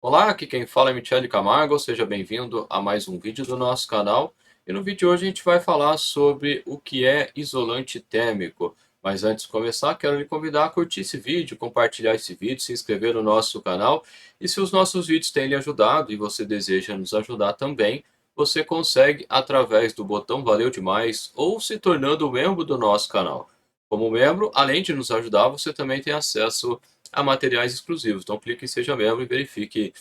Olá, aqui quem fala é Michele Camargo, seja bem-vindo a mais um vídeo do nosso canal. E no vídeo de hoje a gente vai falar sobre o que é isolante térmico. Mas antes de começar, quero lhe convidar a curtir esse vídeo, compartilhar esse vídeo, se inscrever no nosso canal. E se os nossos vídeos têm lhe ajudado e você deseja nos ajudar também, você consegue através do botão Valeu Demais ou se tornando membro do nosso canal. Como membro, além de nos ajudar, você também tem acesso a materiais exclusivos. Então clique em Seja Membro e verifique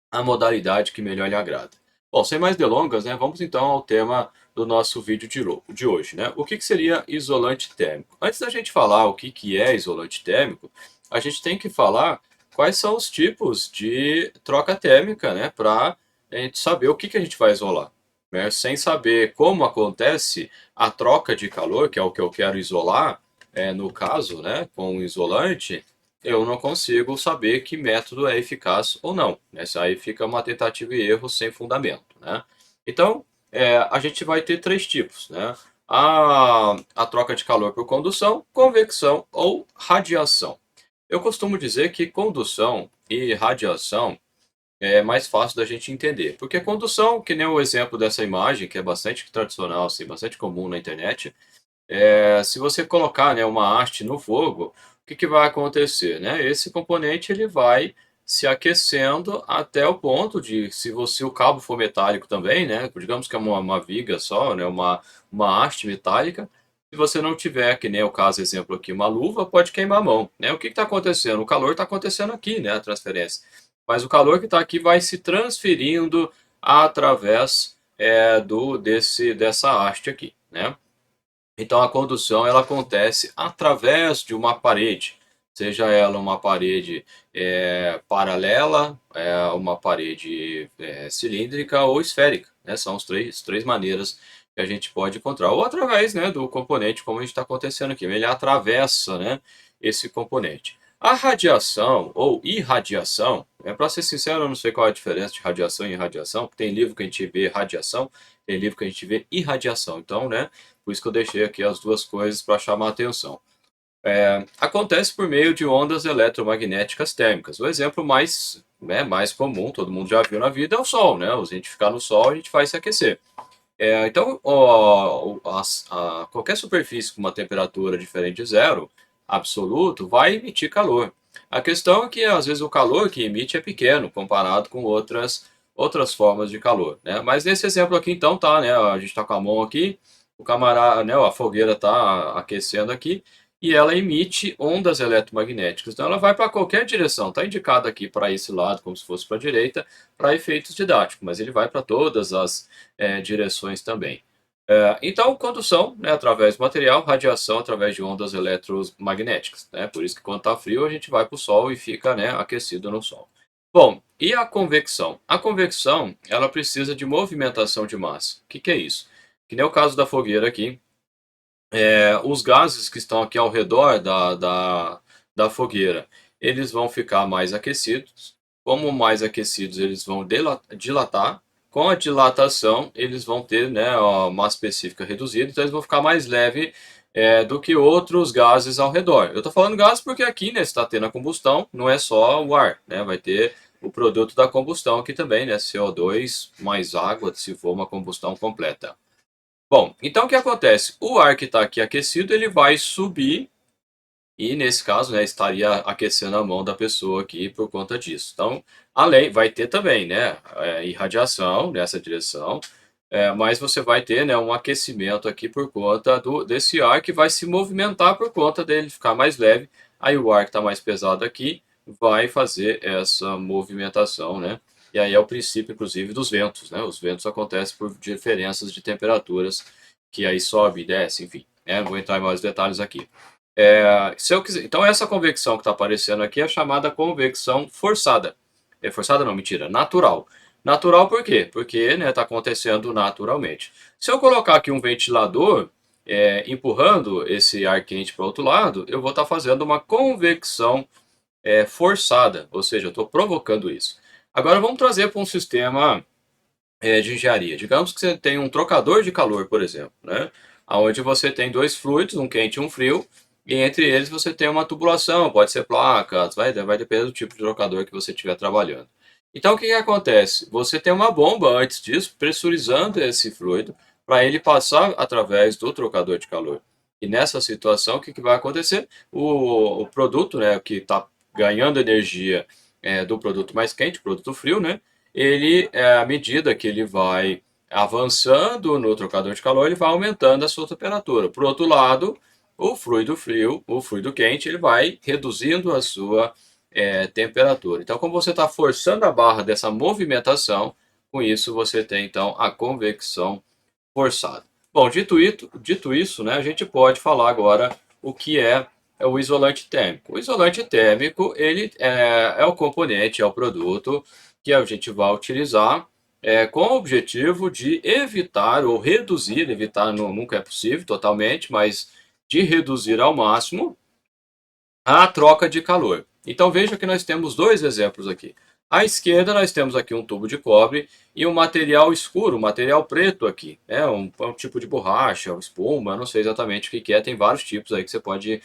a modalidade que melhor lhe agrada. Bom, sem mais delongas, né, vamos então ao tema do nosso vídeo de hoje. Né? O que seria isolante térmico? Antes da gente falar o que é isolante térmico, a gente tem que falar quais são os tipos de troca térmica, né, para a gente saber o que a gente vai isolar. Né? Sem saber como acontece a troca de calor, que é o que eu quero isolar, no caso, né, com o isolante, eu não consigo saber que método é eficaz ou não. Essa aí fica uma tentativa e erro sem fundamento, né? Então, a gente vai ter três tipos, né? A troca de calor por condução, convecção ou radiação. Eu costumo dizer que condução e radiação é mais fácil da gente entender. Porque condução, que nem o exemplo dessa imagem, que é bastante tradicional, assim, bastante comum na internet, se você colocar, né, uma haste no fogo, o que vai acontecer, né? Esse componente ele vai se aquecendo até o ponto de, se você o cabo for metálico também, né? Digamos que é uma viga só, né? Uma haste metálica. Se você não tiver, que nem o caso exemplo aqui, uma luva, pode queimar a mão, né? O que está acontecendo? O calor está acontecendo aqui, né? A transferência. Mas o calor que está aqui vai se transferindo através dessa haste aqui, né? Então a condução ela acontece através de uma parede, seja ela uma parede paralela, uma parede cilíndrica ou esférica, né? São as três maneiras que a gente pode encontrar. Ou através, né, do componente, como a gente está acontecendo aqui, ele atravessa, né, esse componente. A radiação ou irradiação, para ser sincero, eu não sei qual é a diferença de radiação e irradiação, porque tem livro que a gente vê radiação, tem livro que a gente vê irradiação. Então, né, por isso que eu deixei aqui as duas coisas para chamar a atenção. Acontece por meio de ondas eletromagnéticas térmicas. O exemplo mais comum, todo mundo já viu na vida, é o Sol. Né? Se a gente ficar no Sol, a gente vai se aquecer. Então, qualquer superfície com uma temperatura diferente de zero, absoluto, vai emitir calor. A questão é que, às vezes, o calor que emite é pequeno, comparado com outras formas de calor. Né? Mas nesse exemplo aqui, então, tá, né? A gente está com a mão aqui, o camarada, né, a fogueira está aquecendo aqui, e ela emite ondas eletromagnéticas. Então, ela vai para qualquer direção. Está indicado aqui para esse lado, como se fosse para a direita, para efeitos didáticos, mas ele vai para todas as direções também. Então, condução, né, através do material, radiação através de ondas eletromagnéticas. Né? Por isso que quando está frio, a gente vai para o sol e fica, né, aquecido no sol. Bom, e a convecção? A convecção, ela precisa de movimentação de massa. O que é isso? Que nem o caso da fogueira aqui. Os gases que estão aqui ao redor da fogueira, eles vão ficar mais aquecidos. Como mais aquecidos, eles vão dilatar. Com a dilatação, eles vão ter, né, a massa específica reduzida, então eles vão ficar mais leve do que outros gases ao redor. Eu estou falando gases porque aqui, né, está tendo a combustão, não é só o ar, né, vai ter o produto da combustão aqui também, né, CO2 mais água, se for uma combustão completa. Bom, então o que acontece? O ar que está aqui aquecido, ele vai subir e nesse caso, né, estaria aquecendo a mão da pessoa aqui por conta disso. Então, além, vai ter também, né, irradiação nessa direção, mas você vai ter, né, um aquecimento aqui por conta desse ar que vai se movimentar por conta dele ficar mais leve. Aí o ar que está mais pesado aqui vai fazer essa movimentação, né? E aí é o princípio, inclusive, dos ventos, né? Os ventos acontecem por diferenças de temperaturas que aí sobe e desce, enfim. Né? Não vou entrar em mais detalhes aqui. Se eu quiser, então essa convecção que está aparecendo aqui é chamada convecção forçada. É forçada não, mentira, natural. Natural por quê? Porque está acontecendo naturalmente. Se eu colocar aqui um ventilador empurrando esse ar quente para o outro lado, eu vou estar fazendo uma convecção forçada, ou seja, eu estou provocando isso. Agora vamos trazer para um sistema de engenharia. Digamos que você tem um trocador de calor, por exemplo, né? Onde você tem dois fluidos, um quente e um frio, e entre eles você tem uma tubulação, pode ser placas, vai depender do tipo de trocador que você estiver trabalhando. Então o que que acontece? Você tem uma bomba antes disso, pressurizando esse fluido, para ele passar através do trocador de calor. E nessa situação, o que que vai acontecer? O produto, né, que está ganhando energia do produto mais quente, produto frio, né, ele, à medida que ele vai avançando no trocador de calor, ele vai aumentando a sua temperatura. Por outro lado, o fluido frio, o fluido quente, ele vai reduzindo a sua temperatura. Então, como você está forçando a barra dessa movimentação, com isso você tem então a convecção forçada. Bom, dito isso, né, a gente pode falar agora o que é o isolante térmico. O isolante térmico ele é o componente, é o produto que a gente vai utilizar com o objetivo de evitar ou reduzir, evitar nunca é possível totalmente, mas de reduzir ao máximo a troca de calor. Então veja que nós temos dois exemplos aqui. À esquerda nós temos aqui um tubo de cobre e um material escuro, um material preto aqui, né? Um tipo de borracha, espuma, não sei exatamente o que é, tem vários tipos aí que você pode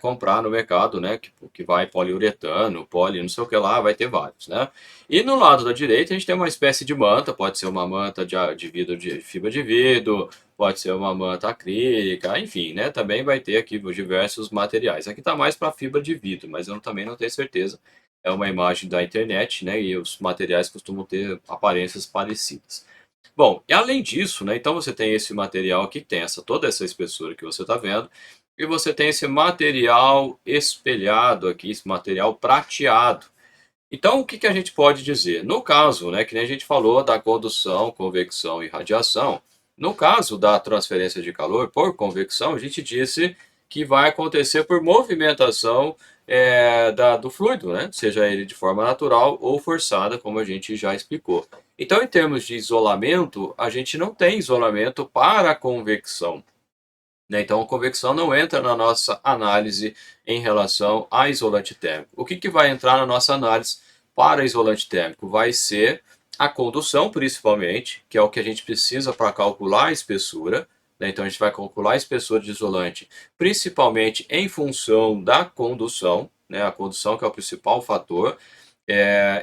comprar no mercado, né? Que vai poliuretano, poli, não sei o que lá, vai ter vários, né? E no lado da direita a gente tem uma espécie de manta, pode ser uma manta de vidro, de fibra de vidro, pode ser uma manta acrílica, enfim, né? Também vai ter aqui os diversos materiais. Aqui está mais para fibra de vidro, mas eu também não tenho certeza. É uma imagem da internet, né? E os materiais costumam ter aparências parecidas. Bom, e além disso, né? Então você tem esse material aqui que tem toda essa espessura que você está vendo, e você tem esse material espelhado aqui, esse material prateado. Então, o que que a gente pode dizer? No caso, né, que nem a gente falou da condução, convecção e radiação, no caso da transferência de calor por convecção, a gente disse que vai acontecer por movimentação do fluido, né? Seja ele de forma natural ou forçada, como a gente já explicou. Então, em termos de isolamento, a gente não tem isolamento para a convecção, né? Então, a convecção não entra na nossa análise em relação a isolante térmico. O que que vai entrar na nossa análise para isolante térmico? Vai ser a condução, principalmente, que é o que a gente precisa para calcular a espessura, né? Então, a gente vai calcular a espessura de isolante, principalmente em função da condução, né? A condução que é o principal fator.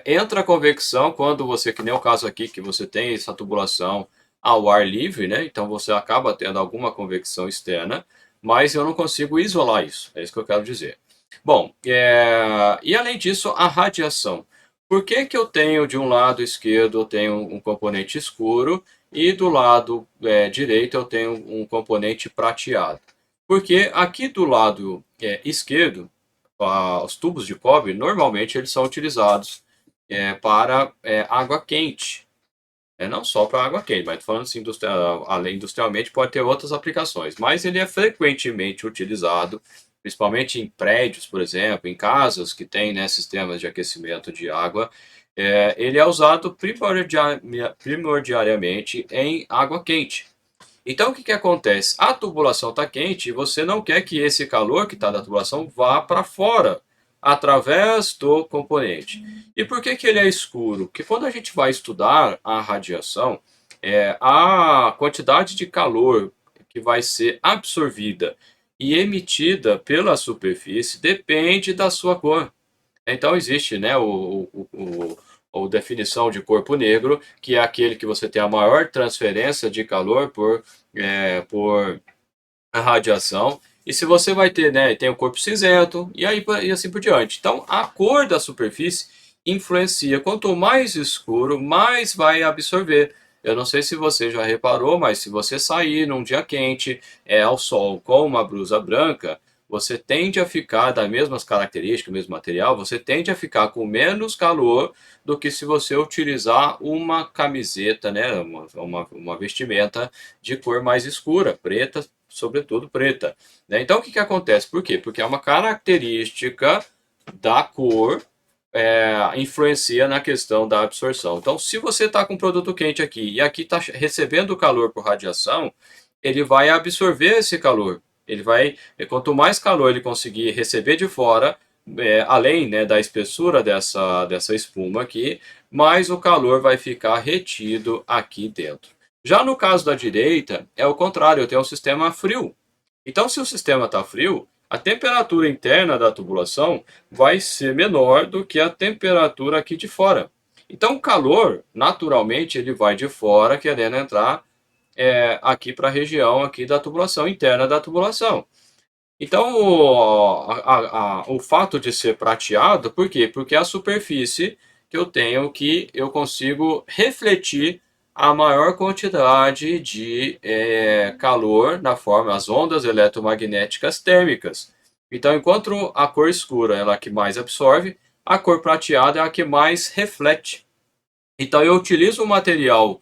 Entra a convecção quando você, que nem o caso aqui, que você tem essa tubulação ao ar livre, né? Então você acaba tendo alguma convecção externa, mas eu não consigo isolar isso, é isso que eu quero dizer. Bom, e além disso, a radiação. Por que que eu tenho de um lado esquerdo eu tenho um componente escuro e do lado direito eu tenho um componente prateado? Porque aqui do lado esquerdo, os tubos de cobre, normalmente eles são utilizados para água quente. Não só para água quente, mas falando assim, além industrialmente, pode ter outras aplicações. Mas ele é frequentemente utilizado, principalmente em prédios, por exemplo, em casas que têm, né, sistemas de aquecimento de água. Ele é usado primordialmente em água quente. Então, o que que acontece? A tubulação está quente e você não quer que esse calor que está da tubulação vá para fora, através do componente. E por que que ele é escuro? Porque quando a gente vai estudar a radiação, a quantidade de calor que vai ser absorvida e emitida pela superfície depende da sua cor. Então existe, né, o definição de corpo negro, que é aquele que você tem a maior transferência de calor por radiação. E se você vai ter, né, tem o corpo cinzento e assim por diante. Então a cor da superfície influencia. Quanto mais escuro, mais vai absorver. Eu não sei se você já reparou, mas se você sair num dia quente ao sol com uma blusa branca, você tende a ficar das mesmas características, mesmo material, você tende a ficar com menos calor do que se você utilizar uma camiseta, né, uma vestimenta de cor mais escura, preta, sobretudo preta, né? Então o que que acontece? Por quê? Porque é uma característica da cor influencia na questão da absorção. Então, se você está com um produto quente aqui e aqui está recebendo calor por radiação, ele vai absorver esse calor. Ele vai, quanto mais calor ele conseguir receber de fora, além, né, da espessura dessa espuma aqui, mais o calor vai ficar retido aqui dentro. Já no caso da direita, é o contrário, eu tenho um sistema frio. Então, se o sistema está frio, a temperatura interna da tubulação vai ser menor do que a temperatura aqui de fora. Então o calor, naturalmente, ele vai de fora querendo entrar aqui para a região aqui da tubulação, interna da tubulação. Então o fato de ser prateado, por quê? Porque é a superfície que eu tenho que eu consigo refletir a maior quantidade de calor na forma, as ondas eletromagnéticas térmicas. Então, enquanto a cor escura ela é a que mais absorve, a cor prateada é a que mais reflete. Então eu utilizo um material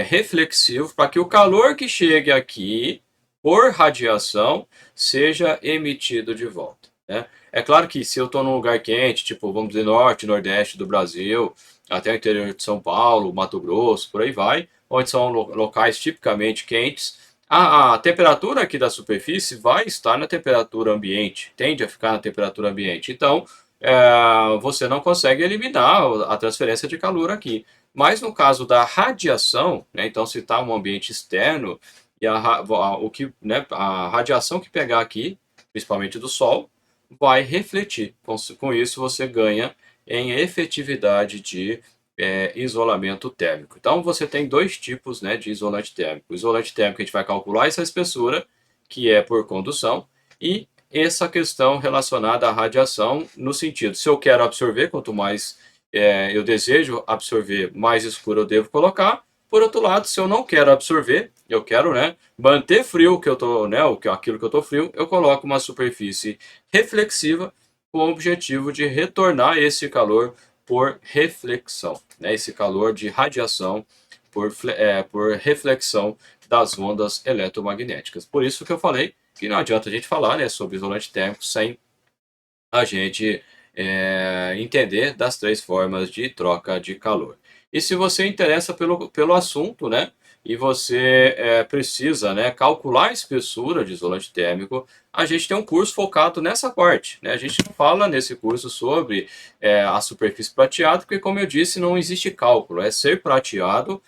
reflexivo para que o calor que chegue aqui, por radiação, seja emitido de volta, né? É claro que se eu estou num lugar quente, tipo, vamos dizer, norte, nordeste do Brasil, até o interior de São Paulo, Mato Grosso, por aí vai, onde são locais tipicamente quentes, a temperatura aqui da superfície vai estar na temperatura ambiente, tende a ficar na temperatura ambiente. Então, você não consegue eliminar a transferência de calor aqui. Mas no caso da radiação, né, então se está um ambiente externo, e a radiação que pegar aqui, principalmente do Sol, vai refletir. Com isso você ganha em efetividade de isolamento térmico. Então você tem dois tipos, né, de isolante térmico. O isolante térmico a gente vai calcular essa espessura, que é por condução, e essa questão relacionada à radiação, no sentido, se eu quero absorver, quanto mais eu desejo absorver, mais escuro eu devo colocar. Por outro lado, se eu não quero absorver, eu quero, né, manter frio que eu tô, né, aquilo que eu tô frio, eu coloco uma superfície reflexiva com o objetivo de retornar esse calor por reflexão, né, esse calor de radiação por reflexão das ondas eletromagnéticas. Por isso que eu falei que não adianta a gente falar, né, sobre isolante térmico sem a gente entender das três formas de troca de calor. E se você interessa pelo assunto, né, e você precisa, né, calcular a espessura de isolante térmico, a gente tem um curso focado nessa parte, né? A gente não fala nesse curso sobre a superfície prateada, porque, como eu disse, não existe cálculo, é ser prateado.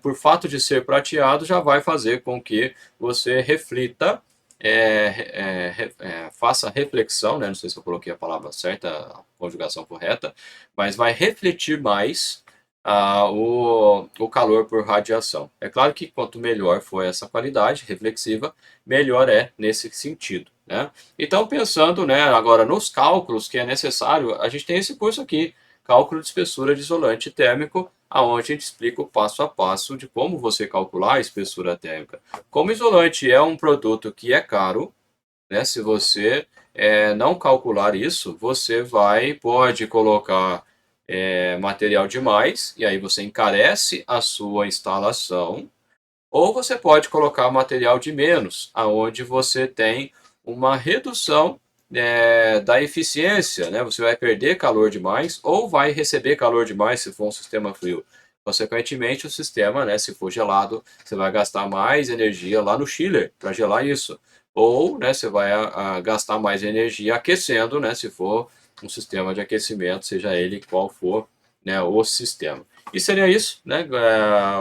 Por fato de ser prateado, já vai fazer com que você reflita faça reflexão, né? Não sei se eu coloquei a palavra certa, a conjugação correta, mas vai refletir mais o calor por radiação. É claro que quanto melhor for essa qualidade reflexiva, melhor é nesse sentido, né? Então, pensando, né, agora nos cálculos que é necessário, a gente tem esse curso aqui, cálculo de espessura de isolante térmico, aonde a gente explica o passo a passo de como você calcular a espessura térmica. Como isolante é um produto que é caro, né? Se você não calcular isso, você pode colocar material demais, e aí você encarece a sua instalação, ou você pode colocar material de menos, aonde você tem uma redução da eficiência, né? Você vai perder calor demais ou vai receber calor demais se for um sistema frio. Consequentemente, o sistema, né, se for gelado, você vai gastar mais energia lá no chiller para gelar isso. Ou, né, você vai gastar mais energia aquecendo, né, se for um sistema de aquecimento, seja ele qual for, né, o sistema. E seria isso, né,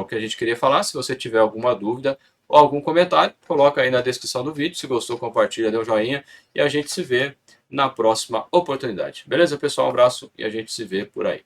o que a gente queria falar. Se você tiver alguma dúvida ou algum comentário, coloca aí na descrição do vídeo. Se gostou, compartilha, dê um joinha e a gente se vê na próxima oportunidade. Beleza, pessoal? Um abraço e a gente se vê por aí.